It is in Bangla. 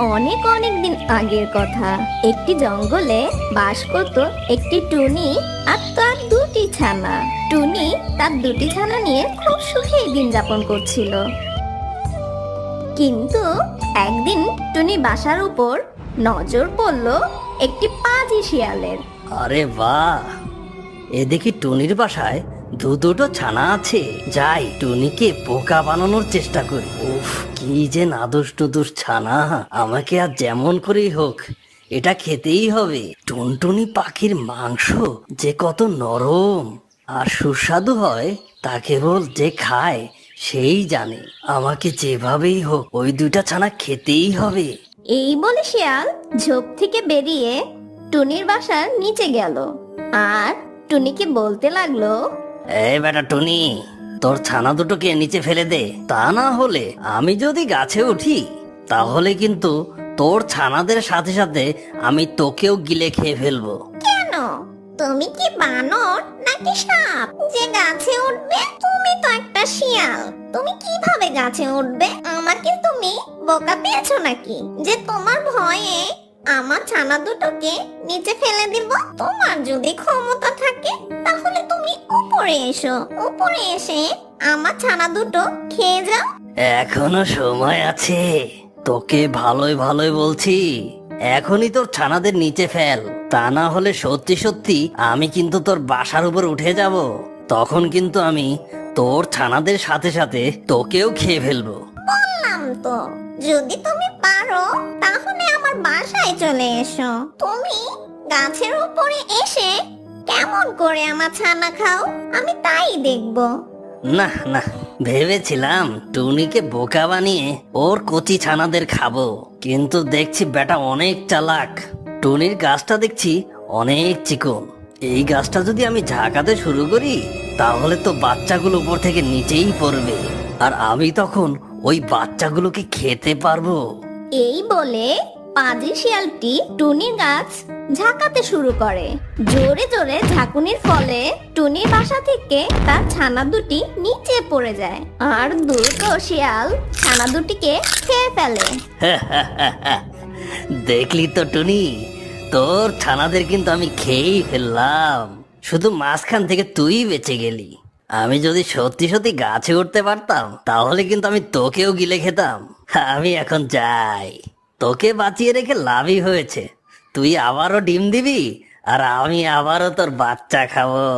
অনেক অনেক দিন আগের কথা। একটি জঙ্গলে বাস করত একটি টুনি আর তার দুটি ছানা। টুনি তার দুটি ছানা নিয়ে খুব সুখে দিন যাপন করছিল। কিন্তু একদিন টুনি বাসার উপর নজর পড়ল একটি পাজি শিয়ালের। আরে বাহ, এ দেখি টুনির বাসায় দুটো ছানা আছে। যাই টুনিকে বোকা বানানোর চেষ্টা করি। উফ, কি যে নাদুস নুদুস ছানা, আমাকে আর যেমন করেই হোক এটা খেতেই হবে। টুনটুনি পাখির মাংস যে কত নরম আর সুস্বাদু হয় তা কেবল যে খায় সেই জানে। আমাকে যেভাবেই হোক ওই দুইটা ছানা খেতেই হবে। এই বলে শিয়াল ঝোপ থেকে বেরিয়ে টুনির বাসার নিচে গেল আর টুনিকে বলতে লাগলো, এই বেটা টুনি, তোর ছানা দুটোকে নিচে ফেলে দে। তা না হলে আমি যদি গাছে উঠি তাহলে কিন্তু তোর ছানাদের সাথে সাথে আমি তোকেও গিলে খেয়ে ফেলবো। কেন, তুমি কি বানর নাকি সাপ যে গাছে উঠবে? তুমি তো একটা শিয়াল, তুমি কিভাবে গাছে উঠবে? আমাকে তুমি বোকা পেয়েছো নাকি যে তোমার ভয়ে আমার ছানা দুটোকে নিচে ফেলে দিব? তোমার যদি ক্ষমতা থাকে তাহলে তুমি উপরে এসো, উপরে এসে আমার ছানা দুটো খেয়ে যাও। এখনো সময় আছে, তোকে ভালোই ভালোই বলছি, এখনই তোর ছানাদের নিচে ফেল। তা না হলে সত্যি সত্যি আমি কিন্তু তোর বাসার উপর উঠে যাব। তখন কিন্তু আমি তোর ছানাদের সাথে সাথে তোকেও খেয়ে ফেলবো। বললাম তো, যদি তুমি পারো তাহলে আমার বাসায় চলে এসো। তুমি গাছের উপরে এসে কেমন করে আমার ছানা খাও আমি তাই দেখবো। না না, ভেবেছিলাম টুনিকে বোকা বানিয়ে ওর কচি ছানাদের খাবো, কিন্তু দেখছি বেটা অনেক চালাক। টুনির গাছটা দেখছি অনেক চিকন, এই গাছটা যদি আমি ঝাঁকাতে শুরু করি তাহলে তো বাচ্চাগুলো উপর থেকে নিচেই পড়বে, আর আমি তখন ওই বাচ্চাগুলোকে খেতে পারবো। এই বলে পাজি শিয়ালটি টুনির গাছ ঝাঁকাতে শুরু করে। জোরে জোরে ঝাঁকুনির ফলে টুনির বাসা থেকে তার ছানা দুটি নিচে পড়ে যায় আর দুটো শিয়াল ছানা দুটিকে খেয়ে ফেলে। দেখলি তো টুনি, তোর ছানাদের কিন্তু আমি খেয়েই ফেললাম, শুধু মাঝখান থেকে তুই বেঁচে গেলি। আমি যদি সত্যি সত্যি গাছে উঠতে পারতাম তাহলে কিন্তু আমি তোকেও গিলে খেতাম। আমি এখন যাই, তোকে বাঁচিয়ে রেখে লাভই হয়েছে। তুই আবারও ডিম দিবি আর আমি আবারও তোর বাচ্চা খাবো।